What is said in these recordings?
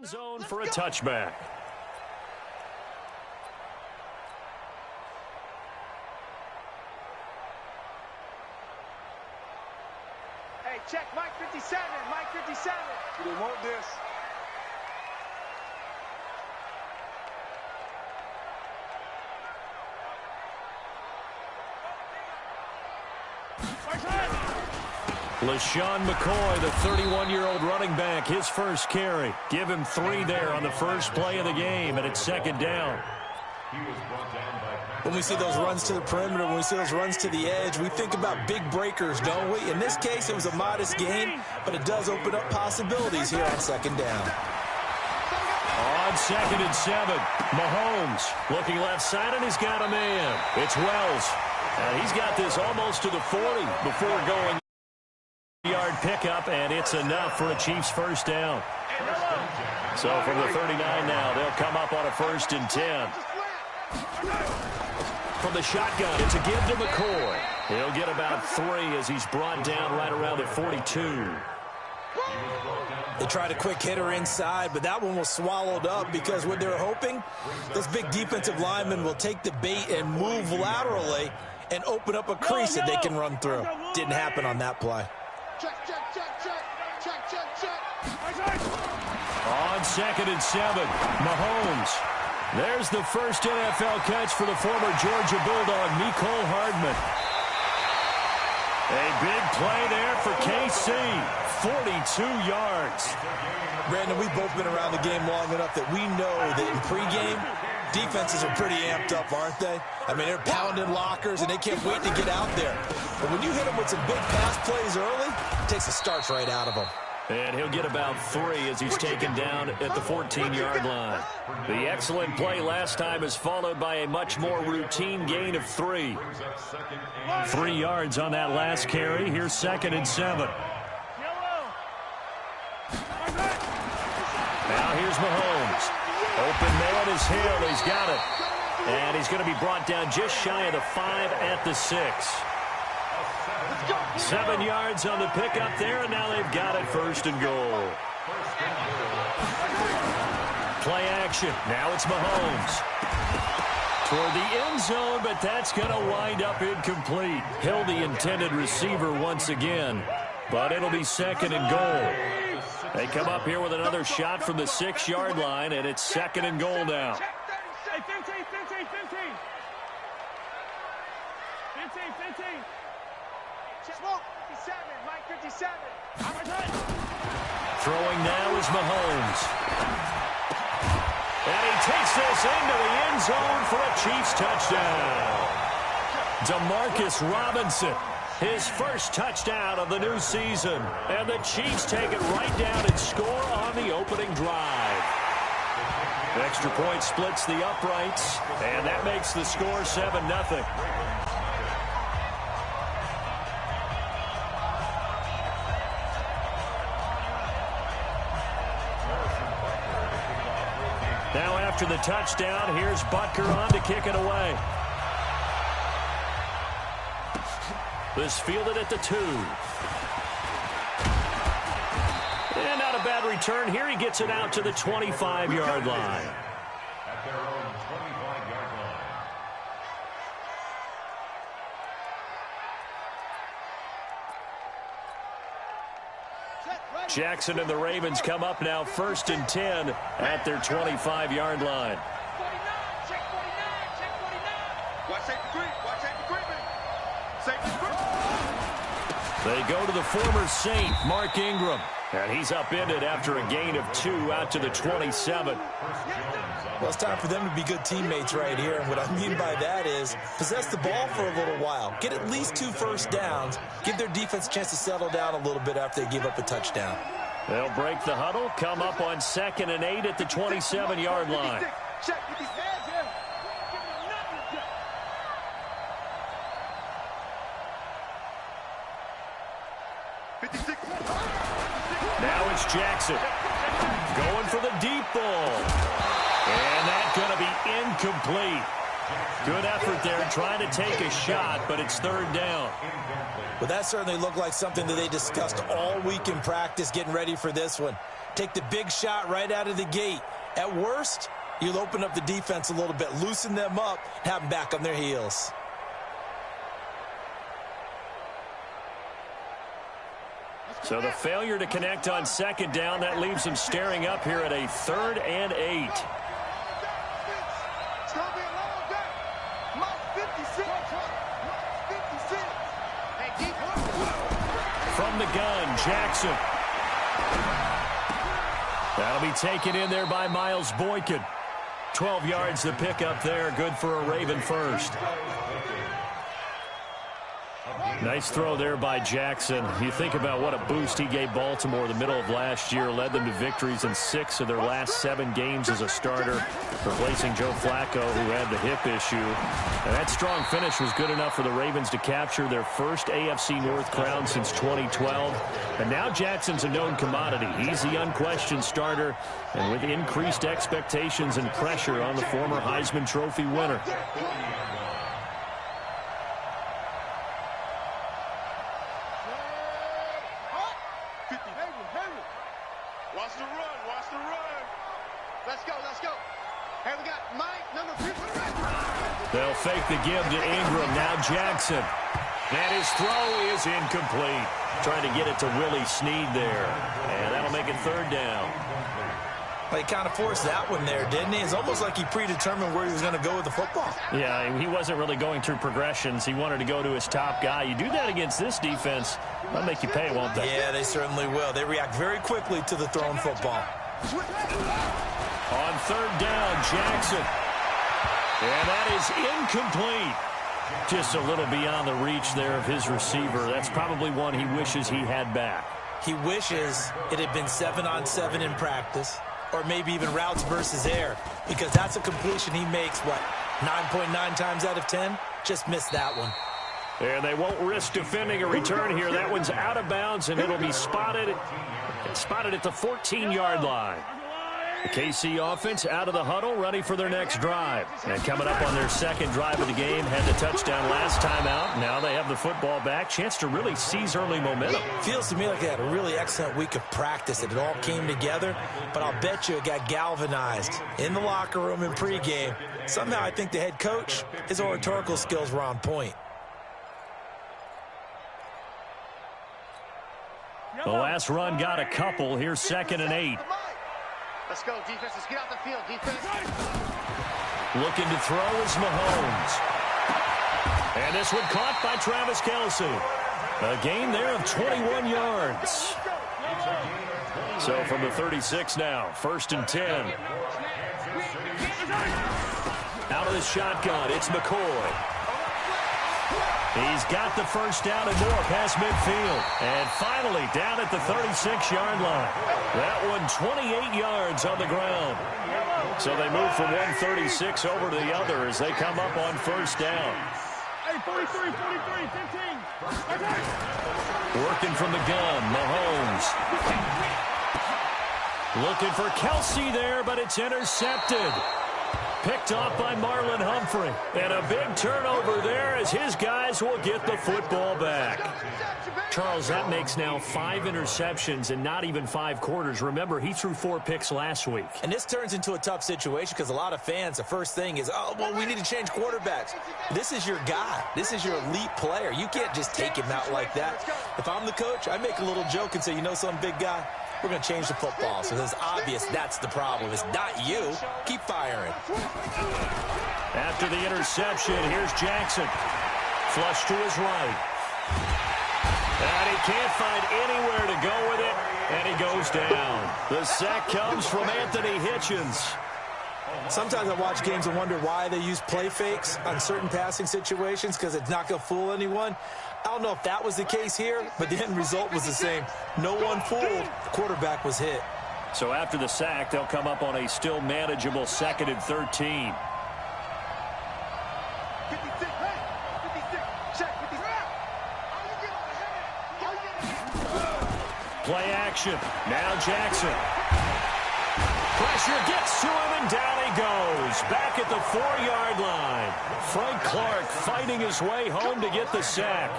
Zone for a touchback. Hey, check Mike 57. Mike 57. They want this. LaShawn McCoy, the 31-year-old running back, his first carry. Give him 3 there on the first play of the game, and it's second down. When we see those runs to the perimeter, when we see those runs to the edge, we think about big breakers, don't we? In this case, it was a modest gain, but it does open up possibilities here on second down. On 2nd and 7, Mahomes looking left side, and he's got a man. It's Wells. And he's got this almost to the 40 before going yard pickup, and it's enough for a Chiefs first down. So from the 39 now, they'll come up on a 1st and 10. From the shotgun, it's a give to McCoy. He'll get about 3 as he's brought down right around the 42. They tried a quick hitter inside, but that one was swallowed up because what they're hoping, this big defensive lineman will take the bait and move laterally and open up a crease that they can run through. Didn't happen on that play. Check. On 2nd and 7, Mahomes. There's the first NFL catch for the former Georgia Bulldog, Mecole Hardman. A big play there for KC. 42 yards. Brandon, we've both been around the game long enough that we know that in pregame, defenses are pretty amped up, aren't they? I mean, they're pounding lockers, and they can't wait to get out there. But when you hit them with some big pass plays early, it takes the starch right out of them. And he'll get about 3 as he's taken down at the 14-yard line. The excellent play last time is followed by a much more routine gain of 3. 3 yards on that last carry. Here's 2nd and 7. Now here's Mahomes. Open man is Hill. He's got it. And he's going to be brought down just shy of the 5 at the 6. 7 yards on the pickup there, and now they've got it 1st and goal. Play action. Now it's Mahomes. Toward the end zone, but that's going to wind up incomplete. Hill, the intended receiver once again, but it'll be 2nd and goal. They come up here with another shot from the 6-yard line, and it's 2nd and goal now. 15. Smoke 57, Mike 57. Throwing now is Mahomes. And he takes this into the end zone for a Chiefs touchdown. Demarcus Robinson, his first touchdown of the new season. And the Chiefs take it right down and score on the opening drive. Extra point splits the uprights, and that makes the score 7-0. Now after the touchdown, here's Butker on to kick it away. This fielded at the 2. And not a bad return here. He gets it out to the 25-yard line. At their own 25-yard line. Jackson and the Ravens come up now 1st and 10 at their 25-yard line. 49, check 49. Watch safety creep. Safety creep. They go to the former Saint, Mark Ingram. And he's upended after a gain of 2 out to the 27. Well, it's time for them to be good teammates right here. And what I mean by that is possess the ball for a little while. Get at least 2 first downs. Give their defense a chance to settle down a little bit after they give up a touchdown. They'll break the huddle, come up on 2nd and 8 at the 27-yard line. Check with these hands here. Now it's Jackson going for the deep ball. And that's going to be incomplete. Good effort there, trying to take a shot, but it's third down. Well, that certainly looked like something that they discussed all week in practice, getting ready for this one. Take the big shot right out of the gate. At worst, you'll open up the defense a little bit, loosen them up, have them back on their heels. So the failure to connect on second down, that leaves them staring up here at a 3rd and 8. It's going to be a long day. Mark 56. Mark 56. Hey, deep. From the gun, Jackson. That'll be taken in there by Miles Boykin. 12 yards to pick up there. Good for a Raven first. Nice throw there by Jackson. You think about what a boost he gave Baltimore the middle of last year. Led them to victories in 6 of their last 7 games as a starter, replacing Joe Flacco, who had the hip issue. And that strong finish was good enough for the Ravens to capture their first AFC North crown since 2012. And now Jackson's a known commodity. He's the unquestioned starter, and with increased expectations and pressure on the former Heisman Trophy winner. Watch the run. Watch the run. Let's go. Let's go. Hey, we got Mike, number 3. They'll fake the give to Ingram. Now Jackson. And his throw is incomplete. Trying to get it to Willie Snead there. And that'll make it 3rd down. Well, he kind of forced that one there, didn't he? It's almost like he predetermined where he was going to go with the football. Yeah, he wasn't really going through progressions. He wanted to go to his top guy. You do that against this defense, they'll make you pay, won't they? Yeah, they certainly will. They react very quickly to the thrown football. On 3rd down, Jackson. And that is incomplete. Just a little beyond the reach there of his receiver. That's probably one he wishes he had back. He wishes it had been 7-on-7 in practice, or maybe even routes versus air, because that's a completion he makes, 9.9 times out of 10? Just missed that one. And they won't risk defending a return here. That one's out of bounds, and it'll be spotted at the 14-yard line. The KC offense out of the huddle, ready for their next drive. And coming up on their second drive of the game, had the touchdown last time out. Now they have the football back. Chance to really seize early momentum. Feels to me like they had a really excellent week of practice. It all came together, but I'll bet you it got galvanized in the locker room in pregame. Somehow I think the head coach, his oratorical skills were on point. The last run got a couple. Here's 2nd and 8. Let's go, defense. Let's get out the field, defense. Looking to throw is Mahomes. And this one caught by Travis Kelce. A gain there of 21 yards. So from the 36 now, 1st and 10. Out of the shotgun, it's McCoy. He's got the first down and more past midfield. And finally down at the 36-yard line. That one 28 yards on the ground. So they move from 136 over to the other as they come up on 1st down. Hey, 43, 15. Working from the gun, Mahomes. Looking for Kelce there, but it's intercepted. Picked off by Marlon Humphrey. And a big turnover there as his guys will get the football back. Charles, that makes now 5 interceptions in not even 5 quarters. Remember, he threw 4 picks last week. And this turns into a tough situation because a lot of fans, the first thing is, oh, well, we need to change quarterbacks. This is your guy. This is your elite player. You can't just take him out like that. If I'm the coach, I make a little joke and say, you know something, big guy? We're going to change the football. So it's obvious that's the problem. It's not you. Keep firing. After the interception, here's Jackson. Flush to his right. And he can't find anywhere to go with it, and he goes down. The sack comes from Anthony Hitchens. Sometimes I watch games and wonder why they use play fakes on certain passing situations, because it's not going to fool anyone. I don't know if that was the case here, but the end result was the same. No one fooled. The quarterback was hit. So after the sack, they'll come up on a still manageable 2nd and 13. Play action. Now Jackson. Pressure gets to him, and down he goes. Back at the 4-yard line. Frank Clark fighting his way home to get the sack.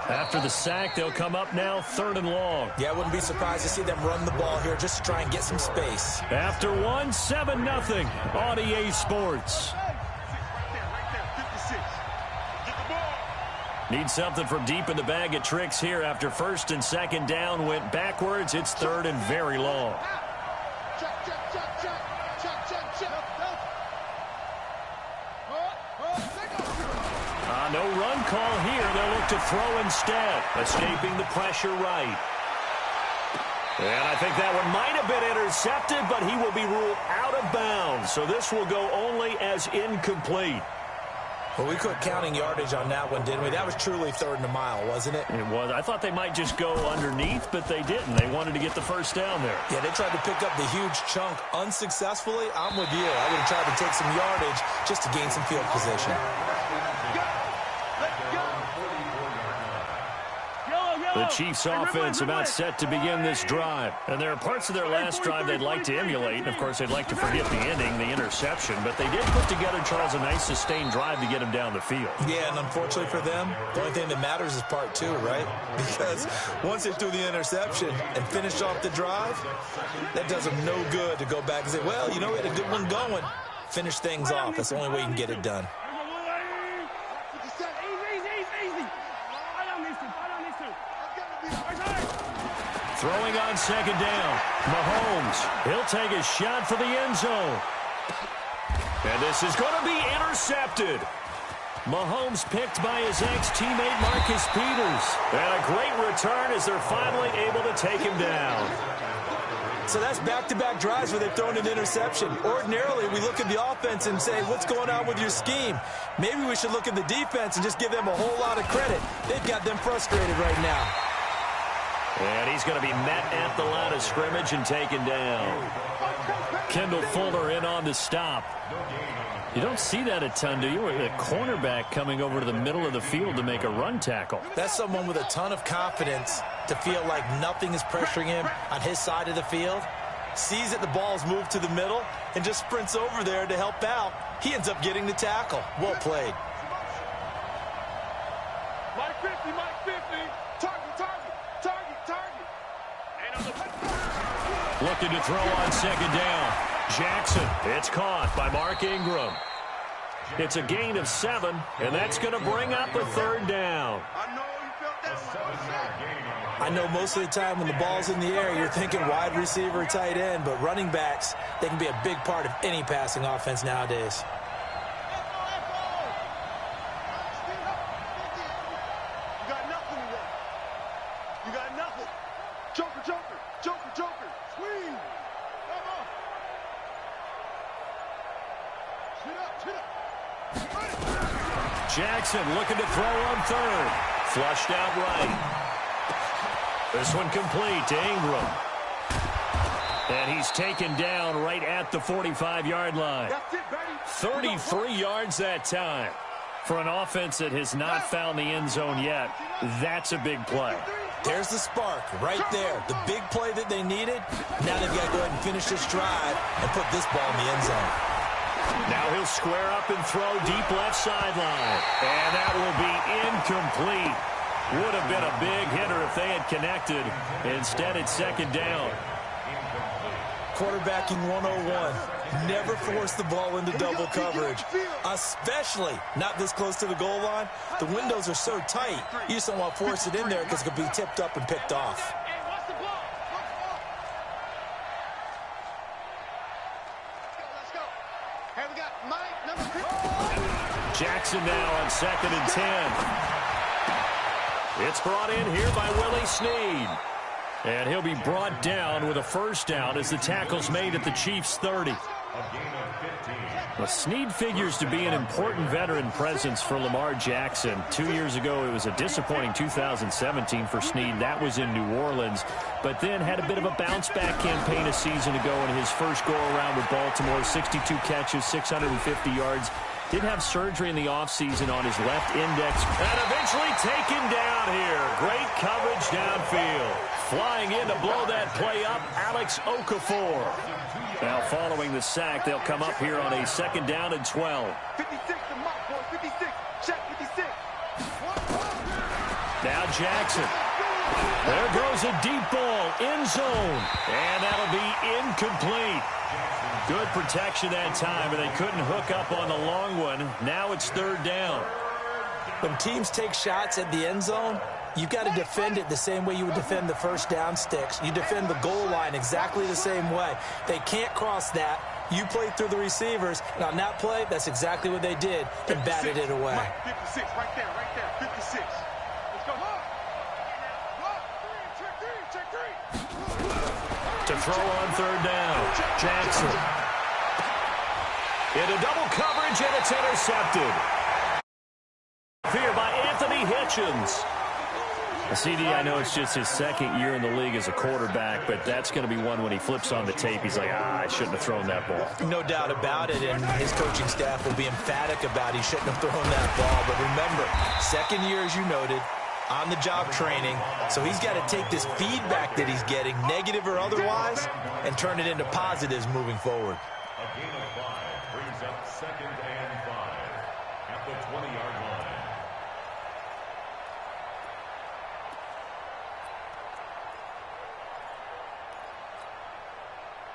After the sack, they'll come up now 3rd and long. Yeah, I wouldn't be surprised to see them run the ball here just to try and get some space. After 7-0 on EA Sports. Need something from deep in the bag of tricks here after 1st and 2nd down went backwards. It's 3rd and very long. No run call here. They'll look to throw instead. Escaping the pressure right. And I think that one might have been intercepted, but he will be ruled out of bounds. So this will go only as incomplete. Well, we quit counting yardage on that one, didn't we? That was truly 3rd and a mile, wasn't it? It was. I thought they might just go underneath, but they didn't. They wanted to get the first down there. Yeah, they tried to pick up the huge chunk unsuccessfully. I'm with you. I would have tried to take some yardage just to gain some field position. The Chiefs' offense about set to begin this drive. And there are parts of their last drive they'd like to emulate. And, of course, they'd like to forget the ending, the interception. But they did put together, Charles, a nice sustained drive to get him down the field. Yeah, and unfortunately for them, the only thing that matters is part 2, right? Because once they threw the interception and finished off the drive, that does them no good to go back and say, well, you know, we had a good one going. Finish things off. That's the only way you can get it done. Throwing on 2nd down. Mahomes, he'll take a shot for the end zone. And this is going to be intercepted. Mahomes picked by his ex-teammate Marcus Peters. And a great return as they're finally able to take him down. So that's back-to-back drives where they've thrown an interception. Ordinarily, we look at the offense and say, what's going on with your scheme? Maybe we should look at the defense and just give them a whole lot of credit. They've got them frustrated right now. And he's going to be met at the line of scrimmage and taken down. Kendall Fuller in on the stop. You don't see that a ton, do you? A cornerback coming over to the middle of the field to make a run tackle. That's someone with a ton of confidence to feel like nothing is pressuring him on his side of the field. Sees that the ball's moved to the middle and just sprints over there to help out. He ends up getting the tackle. Well played. Mike 50, Mike 50. Target. Looking to throw on 2nd down. Jackson, it's caught by Mark Ingram. It's a gain of 7, and that's going to bring up a 3rd down. I know most of the time when the ball's in the air, you're thinking wide receiver, tight end, but running backs, they can be a big part of any passing offense nowadays. Jackson looking to throw on 3rd. Flushed out right. This one complete to Ingram. And he's taken down right at the 45-yard line. 33 yards that time. For an offense that has not found the end zone yet, that's a big play. There's the spark right there. The big play that they needed. Now they've got to go ahead and finish this drive and put this ball in the end zone. Now he'll square up and throw deep left sideline. And that will be incomplete. Would have been a big hitter if they had connected. Instead, it's 2nd down. Quarterbacking 101. Never force the ball into double coverage, especially not this close to the goal line. The windows are so tight, you just don't want to force it in there because it could be tipped up and picked off. Jackson now on 2nd and 10. It's brought in here by Willie Snead. And he'll be brought down with a 1st down as the tackle's made at the Chiefs' 30. Well, Snead figures to be an important veteran presence for Lamar Jackson. 2 years ago, it was a disappointing 2017 for Snead. That was in New Orleans. But then had a bit of a bounce-back campaign a season ago in his first go-around with Baltimore. 62 catches, 650 yards. Did have surgery in the offseason on his left index. And eventually taken down here. Great coverage downfield. Flying in to blow that play up, Alex Okafor. Now following the sack, they'll come up here on a 2nd down and 12. 56 to Mike, boys. 56. Check 56. Now Jackson. There goes a deep ball, end zone, and that'll be incomplete. Good protection that time, and they couldn't hook up on the long one. Now it's 3rd down. When teams take shots at the end zone, you've got to defend it the same way you would defend the first down sticks. You defend the goal line exactly the same way. They can't cross that. You play through the receivers, and on that play, that's exactly what they did and batted it away. 56, right there, 56. Let's go. Check three. To throw on 3rd down, Jackson. Into double coverage, and it's intercepted. Here by Anthony Hitchens. CD, I know it's just his 2nd year in the league as a quarterback, but that's going to be one when he flips on the tape. He's like, I shouldn't have thrown that ball. No doubt about it, and his coaching staff will be emphatic about he shouldn't have thrown that ball. But remember, 2nd year, as you noted, on-the-job training, so he's got to take this feedback that he's getting, negative or otherwise, and turn it into positives moving forward. A gain of 5 brings up 2nd and 5 at the 20-yard line.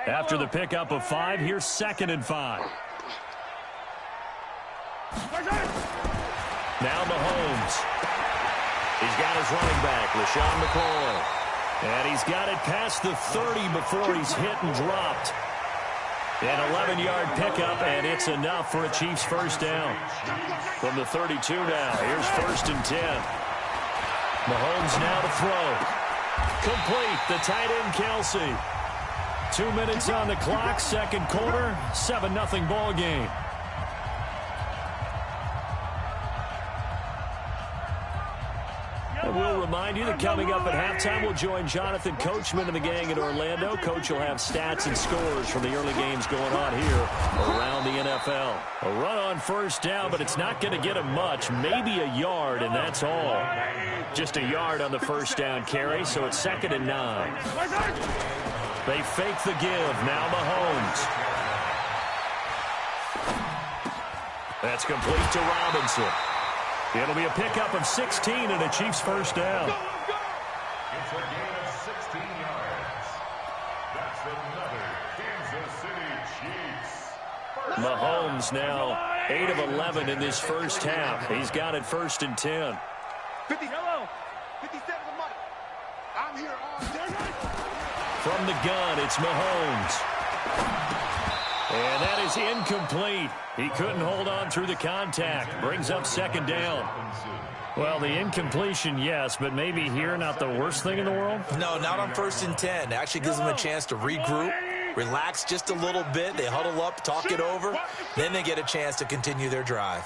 After the pickup of 5, here's 2nd and 5. Now Mahomes. He's got his running back, LaShawn McCoy. And he's got it past the 30 before he's hit and dropped. An 11-yard pickup, and it's enough for a Chiefs 1st down. From the 32 now, here's 1st and 10. Mahomes now to throw. Complete, the tight end Kelsey. 2 minutes on the clock, 2nd quarter, 7-0 ball game. And we'll remind you that coming up at halftime, we'll join Jonathan Coachman and the gang in Orlando. Coach will have stats and scores from the early games going on here around the NFL. A run on 1st down, but it's not going to get him much. Maybe a yard, and that's all. Just a yard on the 1st down carry, so it's 2nd and 9. They fake the give. Now Mahomes. That's complete to Robinson. It'll be a pickup of 16 and a Chiefs 1st down. It's a gain of 16 yards. That's another Kansas City Chiefs. Mahomes now 8 of 11 in this 1st half. He's got it 1st and 10. 50, 57 to Mike. I'm here all day. From the gun, it's Mahomes. And that is incomplete. He couldn't hold on through the contact. Brings up 2nd down. Well, the incompletion, yes, but maybe here not the worst thing in the world? No, not on 1st and 10. Actually gives them a chance to regroup, relax just a little bit. They huddle up, talk it over. Then they get a chance to continue their drive.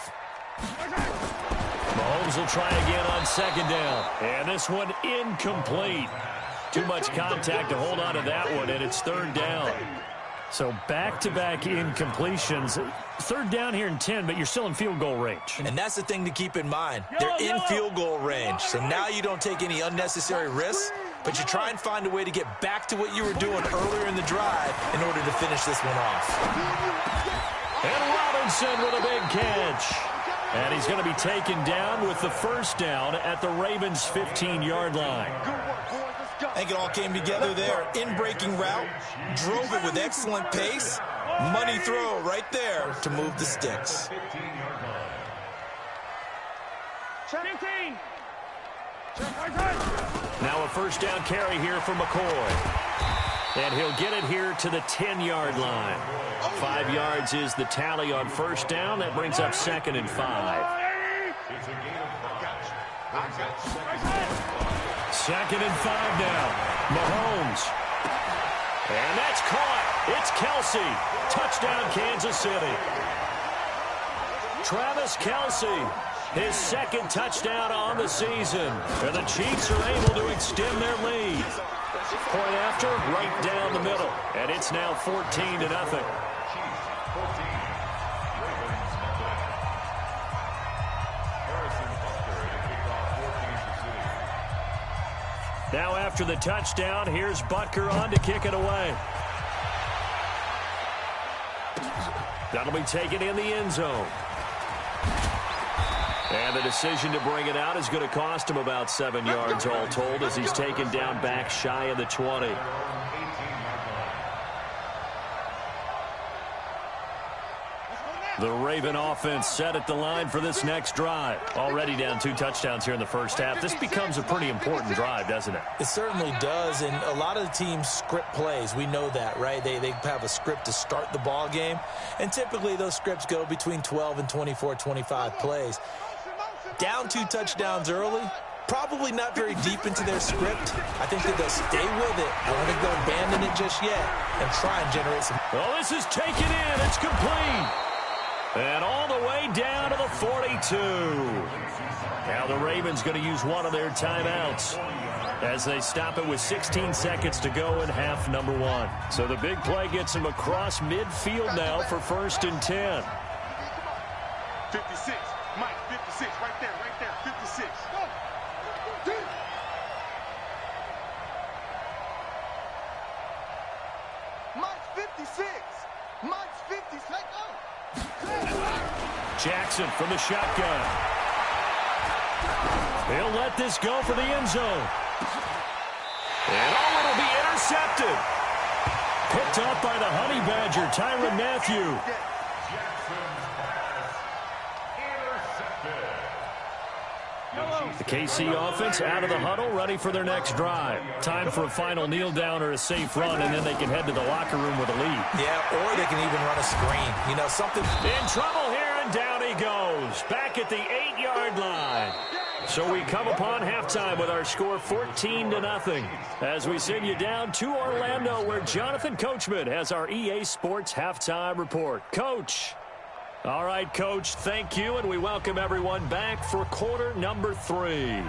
Mahomes will try again on 2nd down. And this one incomplete. Too much contact to hold on to that one, and it's 3rd down. So back-to-back incompletions. 3rd down here in 10, but you're still in field goal range. And that's the thing to keep in mind. They're in field goal range. So now you don't take any unnecessary risks, but you try and find a way to get back to what you were doing earlier in the drive in order to finish this one off. And Robinson with a big catch. And he's going to be taken down with the 1st down at the Ravens' 15-yard line. I think it all came together there. In-breaking route, drove it with excellent pace. Money throw right there to move the sticks. 15. Now a 1st down carry here for McCoy. And he'll get it here to the 10-yard line. 5 yards is the tally on 1st down. That brings up 2nd and 5. 2nd and 5 now. Mahomes. And that's caught. It's Kelsey. Touchdown, Kansas City. Travis Kelsey, his 2nd touchdown on the season. And the Chiefs are able to extend their lead. Point after, right down the middle. And it's now 14-0. Now after the touchdown, here's Butker on to kick it away. That'll be taken in the end zone. And the decision to bring it out is going to cost him about 7 yards all told as he's taken down back shy of the 20. The Raven offense set at the line for this next drive. Already down 2 touchdowns here in the first half. This becomes a pretty important drive, doesn't it? It certainly does, and a lot of the teams script plays. We know that, right? They have a script to start the ball game, and typically those scripts go between 12 and 24, 25 plays. Down 2 touchdowns early, probably not very deep into their script. I think that they'll stay with it. I don't think they'll abandon it just yet and try and generate some. Well, this is taken in. It's complete. And all the way down to the 42. Now the Ravens going to use one of their timeouts as they stop it with 16 seconds to go in half number 1. So the big play gets them across midfield now for 1st and 10. 56. Mike, 56. Right there. 56. Go. Mike's 56. Mike's 56. Let go. Jackson from the shotgun. He'll let this go for the end zone. And it'll be intercepted. Picked up by the Honey Badger, Tyrann Mathieu. The KC offense out of the huddle, ready for their next drive. Time for a final kneel down or a safe run, and then they can head to the locker room with a lead. Yeah, or they can even run a screen. You know, something. In trouble here, and down he goes. Back at the 8-yard line. So we come upon halftime with our score 14-0. As we send you down to Orlando, where Jonathan Coachman has our EA Sports halftime report. Coach. All right, Coach, thank you, and we welcome everyone back for quarter number 3.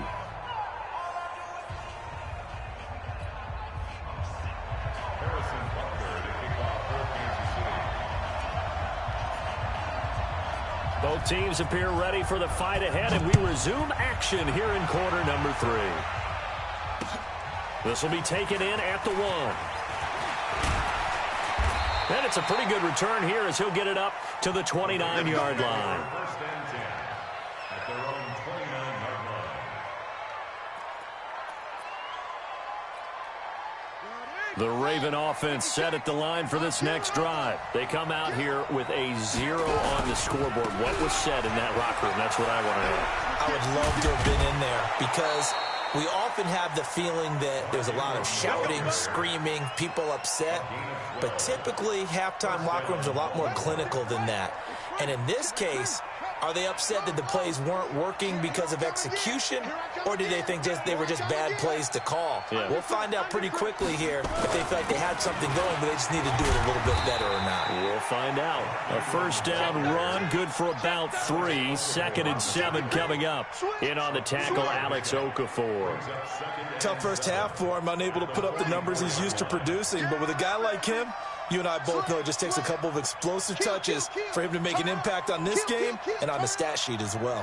Both teams appear ready for the fight ahead, and we resume action here in quarter number 3. This will be taken in at the 1. And it's a pretty good return here as he'll get it up to the 29-yard line. First and 10 at their own 29-yard line. The Raven offense set at the line for this next drive. They come out here with a 0 on the scoreboard. What was said in that locker room? That's what I want to know. I would love to have been in there because we often have the feeling that there's a lot of shouting, screaming, people upset. But typically, halftime locker rooms are a lot more clinical than that. And in this case, are they upset that the plays weren't working because of execution? Or do they think they were just bad plays to call? Yeah. We'll find out pretty quickly here if they feel like they had something going, but they just need to do it a little bit better or not. We'll find out. A first down run, good for about 3. 2nd and 7 coming up. In on the tackle, Alex Okafor. Tough first half for him, unable to put up the numbers he's used to producing. But with a guy like him, you and I both know it just takes a couple of explosive touches for him to make an impact on this game and on the stat sheet as well.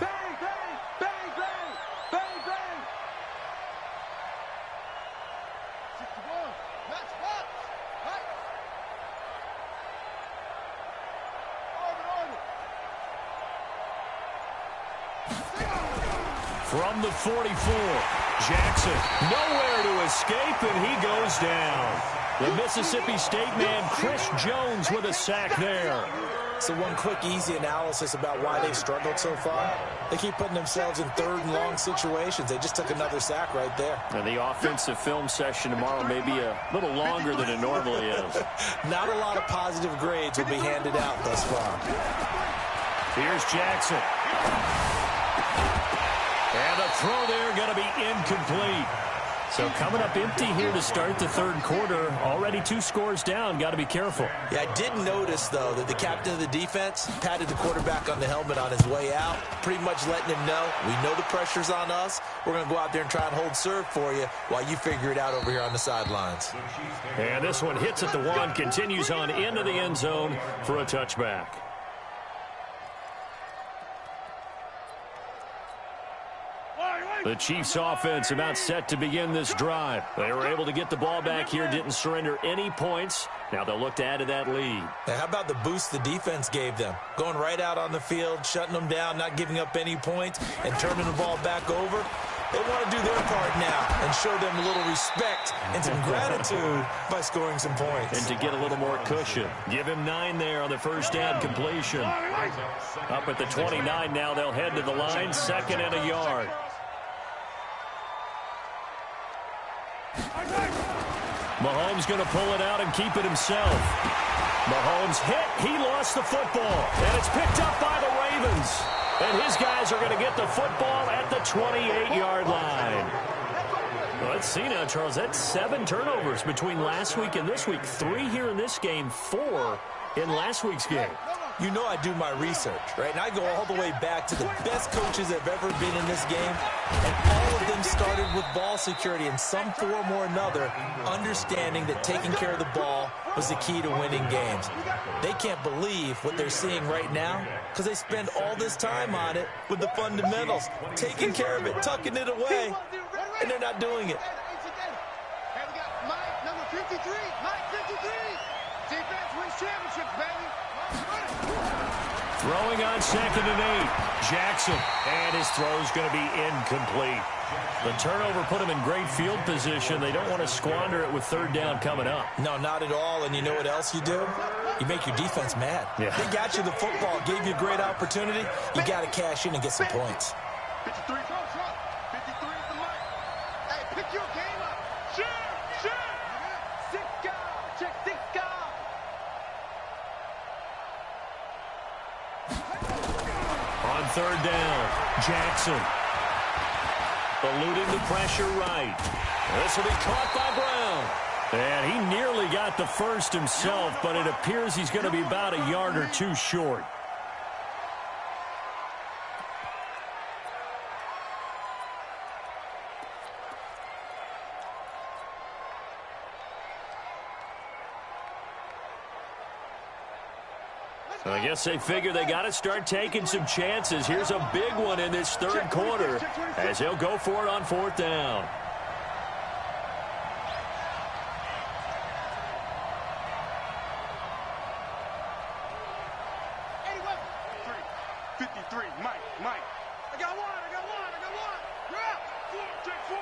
From the 44, Jackson nowhere to escape, and he goes down. The Mississippi State man, Chris Jones, with a sack there. So one quick, easy analysis about why they've struggled so far. They keep putting themselves in 3rd and long situations. They just took another sack right there. And the offensive film session tomorrow may be a little longer than it normally is. Not a lot of positive grades will be handed out thus far. Here's Jackson. And the throw there going to be incomplete. So coming up empty here to start the 3rd quarter. Already 2 scores down. Got to be careful. Yeah, I did notice, though, that the captain of the defense patted the quarterback on the helmet on his way out, pretty much letting him know, we know the pressure's on us. We're going to go out there and try and hold serve for you while you figure it out over here on the sidelines. And this one hits at the 1, continues on into the end zone for a touchback. The Chiefs offense about set to begin this drive. They were able to get the ball back here, didn't surrender any points. Now they'll look to add to that lead. Now, how about the boost the defense gave them? Going right out on the field, shutting them down, not giving up any points, and turning the ball back over. They want to do their part now and show them a little respect and some gratitude by scoring some points. And to get a little more cushion. Give him 9 there on the first down completion. Up at the 29 now, they'll head to the line, 2nd and a yard. Mahomes going to pull it out and keep it himself. Mahomes hit. He lost the football. And it's picked up by the Ravens. And his guys are going to get the football at the 28-yard line. Well, let's see now, Charles. That's 7 turnovers between last week and this week. 3 here in this game, 4 in last week's game. You know I do my research, right? And I go all the way back to the best coaches that have ever been in this game. And all of them started with ball security in some form or another, understanding that taking care of the ball was the key to winning games. They can't believe what they're seeing right now because they spend all this time on it with the fundamentals, taking care of it, tucking it away, and they're not doing it. Hey, we got Mike, number 53. Mike, 53. Defense wins championships, baby. Throwing on 2nd and 8. Jackson. And his throw's going to be incomplete. The turnover put him in great field position. They don't want to squander it with 3rd down coming up. No, not at all. And you know what else you do? You make your defense mad. Yeah. They got you the football, gave you a great opportunity. You got to cash in and get some points. 53. 53 is the mic. Hey, pick your game up. Shoot. Sicko. Check Sicko. On 3rd down, Jackson. Eluding the pressure right. This will be caught by Brown. And he nearly got the first himself, but it appears he's going to be about a yard or 2 short. I guess they figure they got to start taking some chances. Here's a big one in this 3rd quarter as he'll go for it on 4th down. Mike. I got one. You're out. 4, take 4.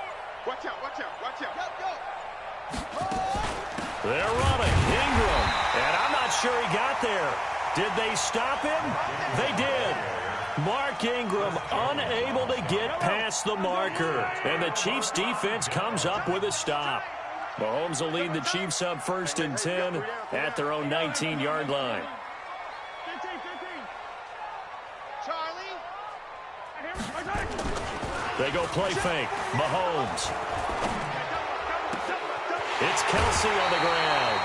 Watch out. Go. They're running. Ingram. And I'm not sure he got there. Did they stop him? They did. Mark Ingram unable to get past the marker. And the Chiefs defense comes up with a stop. Mahomes will lead the Chiefs up 1st and 10 at their own 19-yard line. 15. Charlie. They go play fake. Mahomes. It's Kelsey on the ground.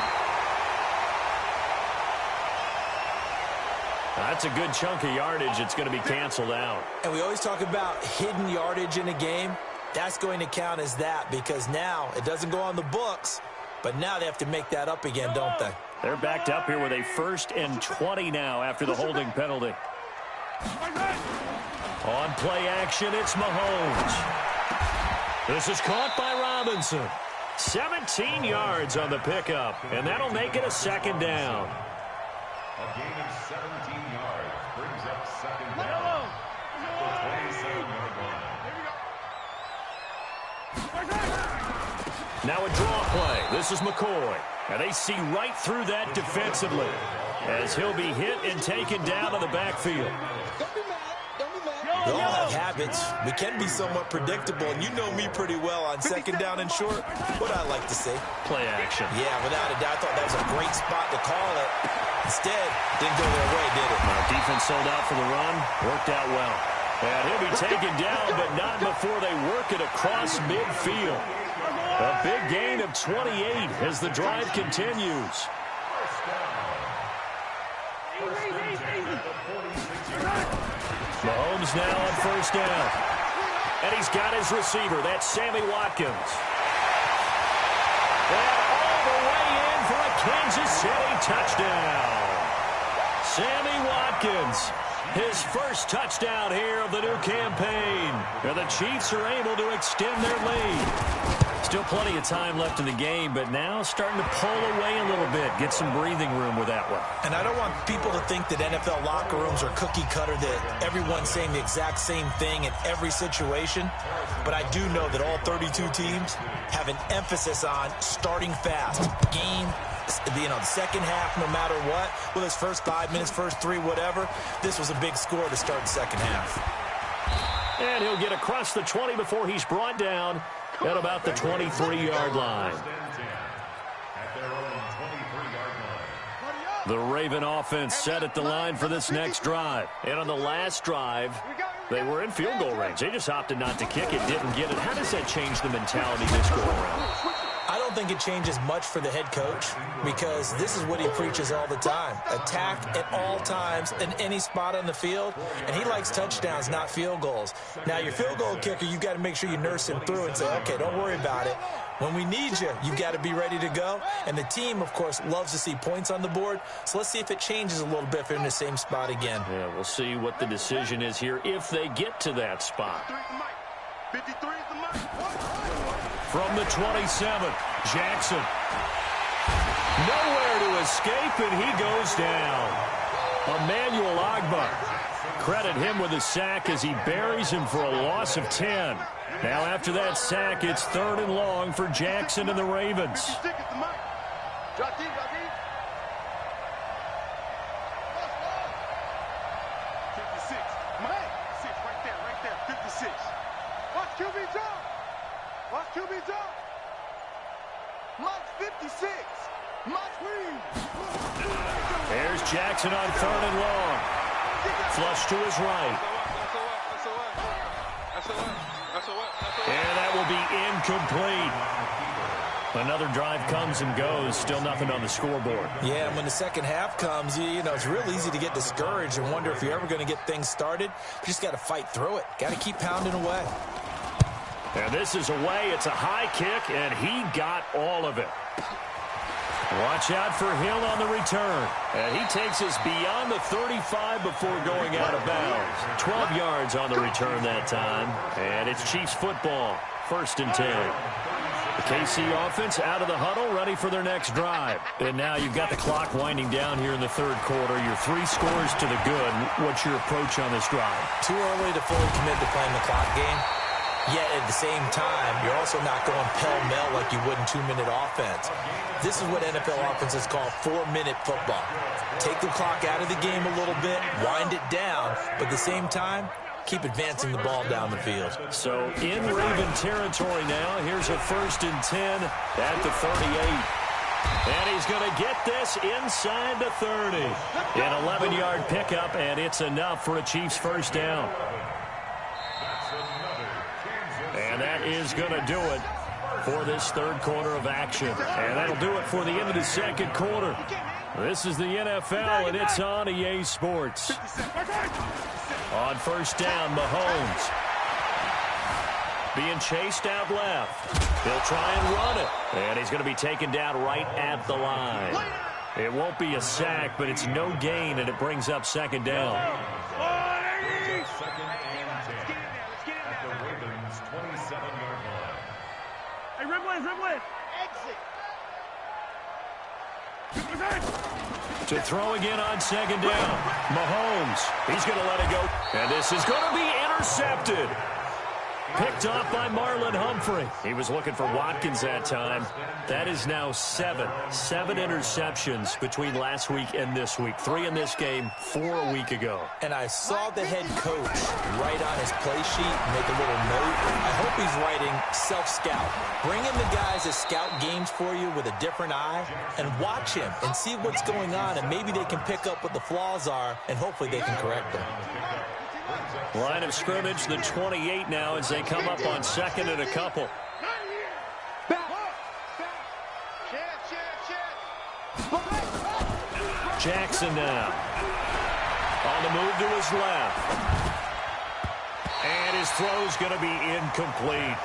That's a good chunk of yardage. It's going to be canceled out. And we always talk about hidden yardage in a game. That's going to count as that because now it doesn't go on the books, but now they have to make that up again, don't they? They're backed up here with a 1st and 20 now after the holding penalty. On play action, it's Mahomes. This is caught by Robinson. 17 yards on the pickup, and that'll make it a 2nd down. A gain of 17 yards brings up 2nd down at the 27-yard line. Now a draw play. This is McCoy. And they see right through that defensively as he'll be hit and taken down in the backfield. We all have habits. We can be somewhat predictable, and you know me pretty well on 2nd down and short. What I like to say. Play action. Yeah, without a doubt, I thought that was a great spot to call it. Instead, didn't go their way, did it? Now, defense sold out for the run. Worked out well. And he'll be taken down, but not before they work it across midfield. A big gain of 28 as the drive continues. Mahomes now on 1st down. And he's got his receiver. That's Sammy Watkins. And all the way in for a Kansas City touchdown. Sammy Watkins His first touchdown here of the new campaign. And the Chiefs are able to extend their lead. Still plenty of time left in the game, but now starting to pull away a little bit. Get some breathing room with that one. And I don't want people to think that NFL locker rooms are cookie cutter, that everyone's saying the exact same thing in every situation. But I do know that all 32 teams have an emphasis on starting fast. Game, the second half, no matter what, whether it's first 5 minutes, first 3, whatever, this was a big score to start the second half. And he'll get across the 20 before he's brought down at about the 23-yard line. The Raven offense set at the line for this next drive. And on the last drive, they were in field goal range. They just opted not to kick it, didn't get it. How does that change the mentality this go around? I don't think it changes much for the head coach, because this is what he preaches all the time. Attack at all times in any spot on the field, and he likes touchdowns, not field goals. Now, your field goal kicker, you've got to make sure you nurse him through and say, okay, don't worry about it. When we need you, you've got to be ready to go. And the team, of course, loves to see points on the board. So let's see if it changes a little bit if they're in the same spot again. Yeah, we'll see what the decision is here if they get to that spot. 53 is the mic. From the 27, Jackson. Nowhere to escape, and he goes down. Emmanuel Ogbah. Credit him with a sack as he buries him for a loss of 10. Now after that sack, it's 3rd and long for Jackson and the Ravens. 56 is the mic. Drop deep, drop deep. 56. Mike. 6 right there, 56. Watch QB jump. Watch QB jump. Mike's 56. Mike Reed. There's Jackson on 3rd and long. Flush to his right. And that will be incomplete. Another drive comes and goes. Still nothing on the scoreboard. Yeah, and when the second half comes, you know, it's real easy to get discouraged and wonder if you're ever going to get things started. You just got to fight through it. Got to keep pounding away. And this is away. It's a high kick, and he got all of it. Watch out for Hill on the return. And he takes us beyond the 35 before going out of bounds. 12 yards on the return that time. And it's Chiefs football. 1st and 10. The KC offense out of the huddle, ready for their next drive. And now you've got the clock winding down here in the 3rd quarter. You're 3 scores to the good. What's your approach on this drive? Too early to fully commit to playing the clock game. Yet at the same time, you're also not going pell-mell like you would in 2-minute offense. This is what NFL offenses call 4-minute football. Take the clock out of the game a little bit, wind it down, but at the same time, keep advancing the ball down the field. So in Raven territory now, here's a 1st and 10 at the 38. And he's going to get this inside the 30. An 11-yard pickup, and it's enough for a Chiefs first down. And that is going to do it for this 3rd quarter of action. And that'll do it for the end of the 2nd quarter. This is the NFL, and it's on EA Sports. On 1st down, Mahomes. Being chased out left. He'll try and run it. And he's going to be taken down right at the line. It won't be a sack, but it's no gain, and it brings up 2nd down. To throw again on 2nd down. Mahomes. He's going to let it go. And this is going to be intercepted. Picked off by Marlon Humphrey. He was looking for Watkins that time. That is now 7 interceptions between last week and this week. 3 in this game, 4 a week ago. And I saw the head coach write on his play sheet, make a little note. I hope he's writing self-scout. Bring in the guys that scout games for you with a different eye and watch him and see what's going on, and maybe they can pick up what the flaws are, and hopefully they can correct them. Line of scrimmage, the 28 now as they come up on 2nd and a couple. Jackson now. On the move to his left. And His throw's going to be incomplete.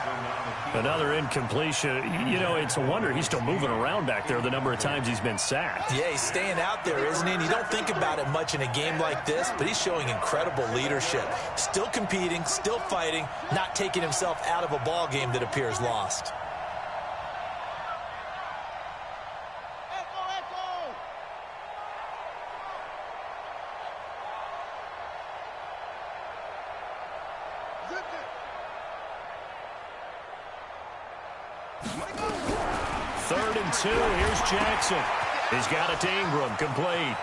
Another incompletion. You know, it's a wonder he's still moving around back there the number of times he's been sacked. Yeah, he's staying out there, isn't he? And you don't think about it much in a game like this, but he's showing incredible leadership. Still competing, still fighting, not taking himself out of a ball game that appears lost. Third and 2. Here's Jackson. He's got it to Ingram. Complete.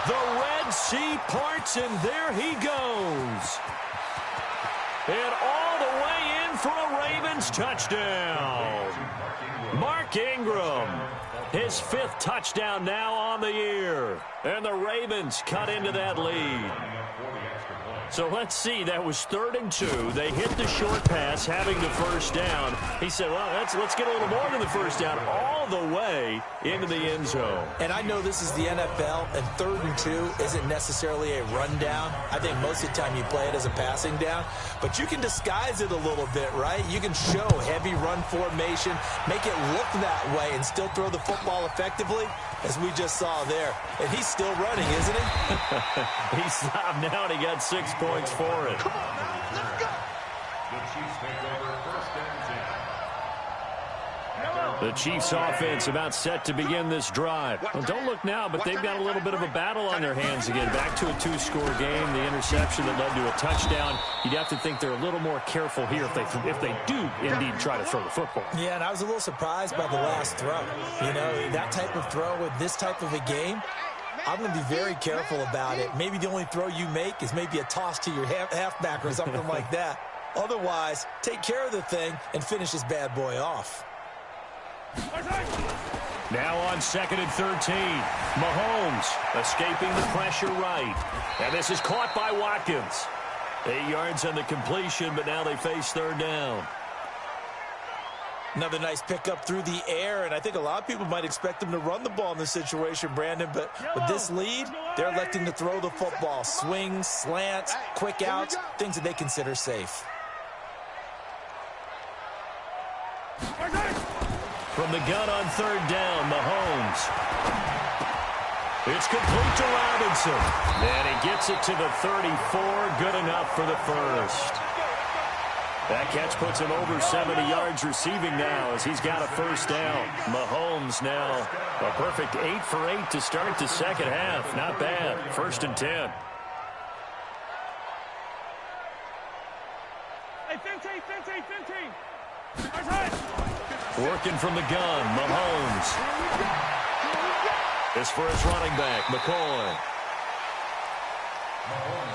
The Red Sea parts, and there he goes. And all the way in for a Ravens touchdown. Mark Ingram, his 5th touchdown now on the year. And the Ravens cut into that lead. So let's see, that was 3rd and 2. They hit the short pass, having the first down. He said, well, let's get a little more than the first down, all the way into the end zone. And I know this is the NFL, and 3rd and 2 isn't necessarily a rundown. I think most of the time you play it as a passing down. But you can disguise it a little bit, right? You can show heavy run formation, make it look that way, and still throw the football effectively, as we just saw there. And he's still running, isn't he? He stopped now, and he got 6 points for it. Come on, let's go. The Chiefs take over 1st and 10. The Chiefs offense about set to begin this drive. Well, don't look now, but they've got a little bit of a battle on their hands again. Back to a 2-score game. The interception that led to a touchdown. You'd have to think they're a little more careful here if they do indeed try to throw the football. Yeah, and I was a little surprised by the last throw. You know, that type of throw with this type of a game, I'm going to be very careful about it. Maybe the only throw you make is maybe a toss to your halfback or something like that. Otherwise, take care of the thing and finish this bad boy off. Now on 2nd and 13. Mahomes escaping the pressure right. And this is caught by Watkins. 8 yards on the completion, but now they face 3rd down. Another nice pickup through the air, and I think a lot of people might expect them to run the ball in this situation, Brandon, but with this lead, they're electing to throw the football. Swings, slants, quick outs, things that they consider safe. From the gun on 3rd down, Mahomes. It's complete to Robinson. And he gets it to the 34. Good enough for the first. That catch puts him over 70 yards receiving now as he's got a first down. Mahomes now a perfect 8 for 8 to start the second half. Not bad. 1st and 10. Working from the gun, Mahomes. This for his running back, McCoy.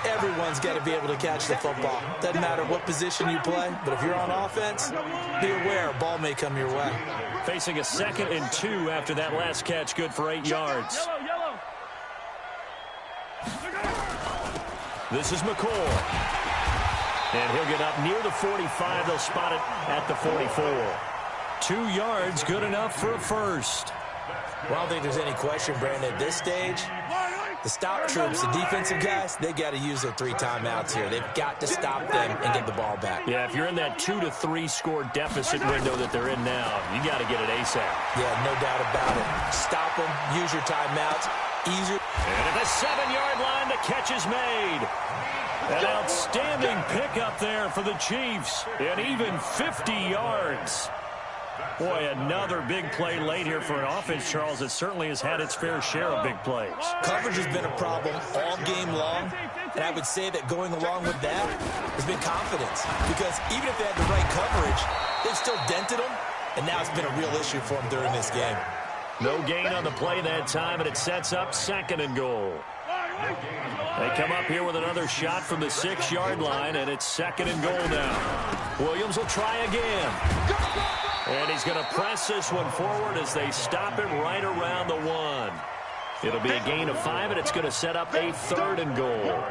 Everyone's got to be able to catch the football. Doesn't matter what position you play, but if you're on offense, be aware a ball may come your way. Facing a 2nd and 2 after that last catch, good for 8 yards. This is McCoy. And he'll get up near the 45. They'll spot it at the 44. 2 yards, good enough for a first. Well, I don't think there's any question, Brandon, at this stage, the stop troops, the defensive guys, they got to use their 3 timeouts here. They've got to stop them and get the ball back. Yeah, if you're in that 2 to 3 score deficit window that they're in now, you got to get it ASAP. Yeah, no doubt about it. Stop them, use your timeouts, easier. And at the 7-yard line, the catch is made. An outstanding pickup there for the Chiefs, and even 50 yards. Boy, another big play late here for an offense, Charles, that certainly has had its fair share of big plays. Coverage has been a problem all game long, and I would say that going along with that has been confidence. Because even if they had the right coverage, they've still dented them, and now it's been a real issue for them during this game. No gain on the play that time, and it sets up 2nd and goal. They come up here with another shot from the 6-yard line, and it's 2nd and goal now. Williams will try again. And he's going to press this one forward as they stop him right around the 1. It'll be a gain of 5, and it's going to set up a 3rd and goal.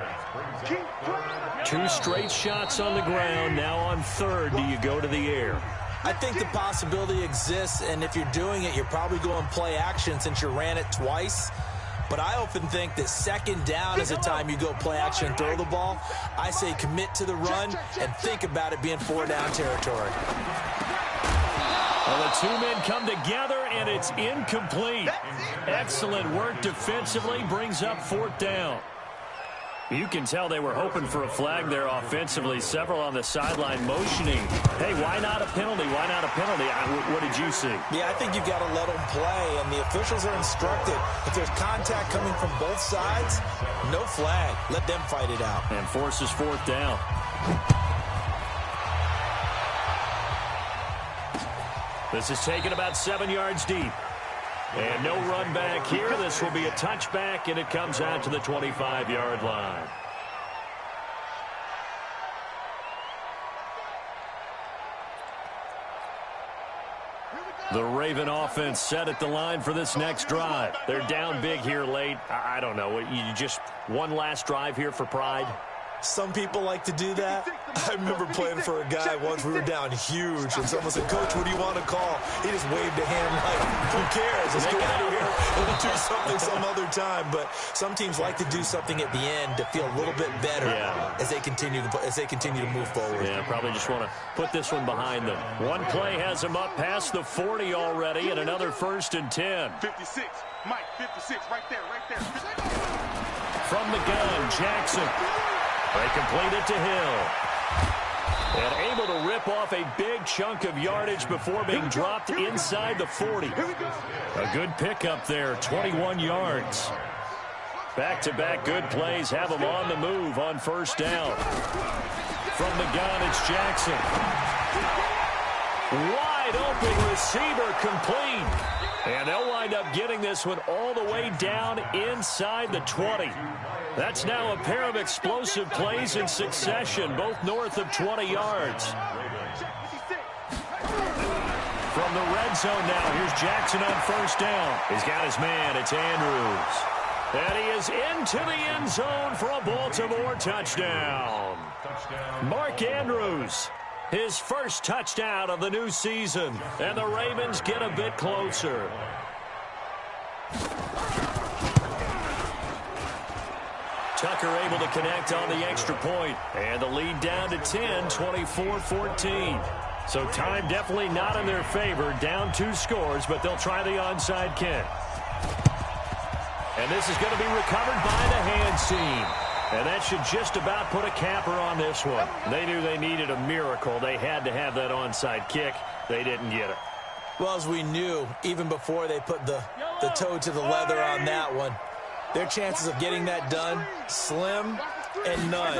2 straight shots on the ground. Now on 3rd, do you go to the air? I think the possibility exists, and if you're doing it, you're probably going play action since you ran it twice. But I often think that second down is a time you go play action and throw the ball. I say commit to the run and think about it being 4-down territory. Well, the two men come together, and it's incomplete. Excellent work defensively, brings up 4th down. You can tell they were hoping for a flag there offensively. Several on the sideline motioning. Hey, why not a penalty? Why not a penalty? What did you see? Yeah, I think you've got to let them play, and the officials are instructed. If there's contact coming from both sides, no flag. Let them fight it out. And forces 4th down. This is taken about 7 yards deep. And no run back here. This will be a touchback, and it comes out to the 25-yard line. The Raven offense set at the line for this next drive. They're down big here late. I don't know. You just one last drive here for pride? Some people like to do that. I remember playing for a guy once. We were down huge, and someone said, "Coach, what do you want to call?" He just waved a hand like, "Who cares? Let's get out of here and we'll do something some other time." But some teams like to do something at the end to feel a little bit better as they continue to move forward. Yeah, probably just want to put this one behind them. One play has them up past the 40 already, and another 1st and 10. 56, Mike, 56, right there. From the gun, Jackson. They complete it to Hill. And able to rip off a big chunk of yardage before being dropped inside the 40. A good pickup there, 21 yards. Back-to-back good plays have them on the move on 1st down. From the gun, it's Jackson. Wide open receiver complete. And they'll wind up getting this one all the way down inside the 20. That's now a pair of explosive plays in succession, both north of 20 yards. From the red zone now, here's Jackson on 1st down. He's got his man, it's Andrews. And he is into the end zone for a Baltimore touchdown. Mark Andrews, his first touchdown of the new season. And the Ravens get a bit closer. Tucker able to connect on the extra point. And the lead down to 10, 24-14. So time definitely not in their favor. Down 2 scores, but they'll try the onside kick. And this is going to be recovered by the hands team. And that should just about put a capper on this one. They knew they needed a miracle. They had to have that onside kick. They didn't get it. Well, as we knew, even before they put the toe to the leather on that one, their chances of getting that done, slim and none.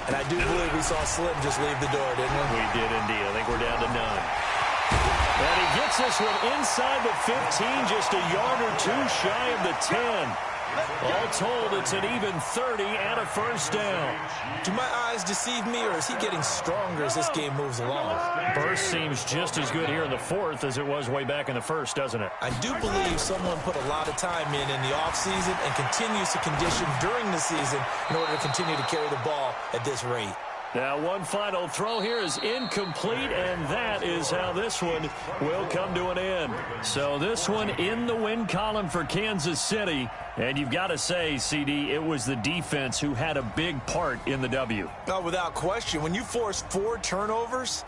And I do believe we saw Slim just leave the door, didn't we? We did indeed. I think we're down to none. And he gets this one inside the 15, just a yard or 2 shy of the 10. All told, it's an even 30 and a 1st down. Do my eyes deceive me, or is he getting stronger as this game moves along? Burst seems just as good here in the 4th as it was way back in the 1st, doesn't it? I do believe someone put a lot of time in the offseason and continues to condition during the season in order to continue to carry the ball at this rate. Now, one final throw here is incomplete, and that is how this one will come to an end. So this one in the win column for Kansas City. And you've got to say, CD, it was the defense who had a big part in the W. No, without question. When you force 4 turnovers,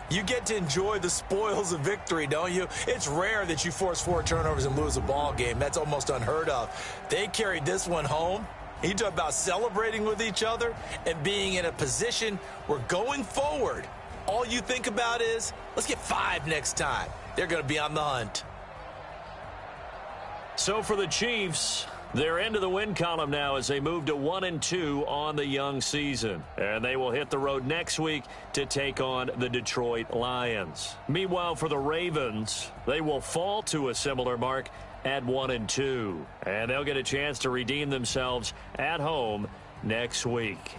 you get to enjoy the spoils of victory, don't you? It's rare that you force 4 turnovers and lose a ball game. That's almost unheard of. They carried this one home. You talk about celebrating with each other and being in a position where going forward, all you think about is, let's get 5 next time. They're going to be on the hunt. So for the Chiefs, they're into the win column now as they move to 1-2 on the young season. And they will hit the road next week to take on the Detroit Lions. Meanwhile, for the Ravens, they will fall to a similar mark at 1-2. And they'll get a chance to redeem themselves at home next week.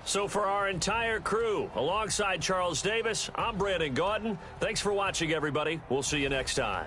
So for our entire crew, alongside Charles Davis, I'm Brandon Gaudin. Thanks for watching, everybody. We'll see you next time.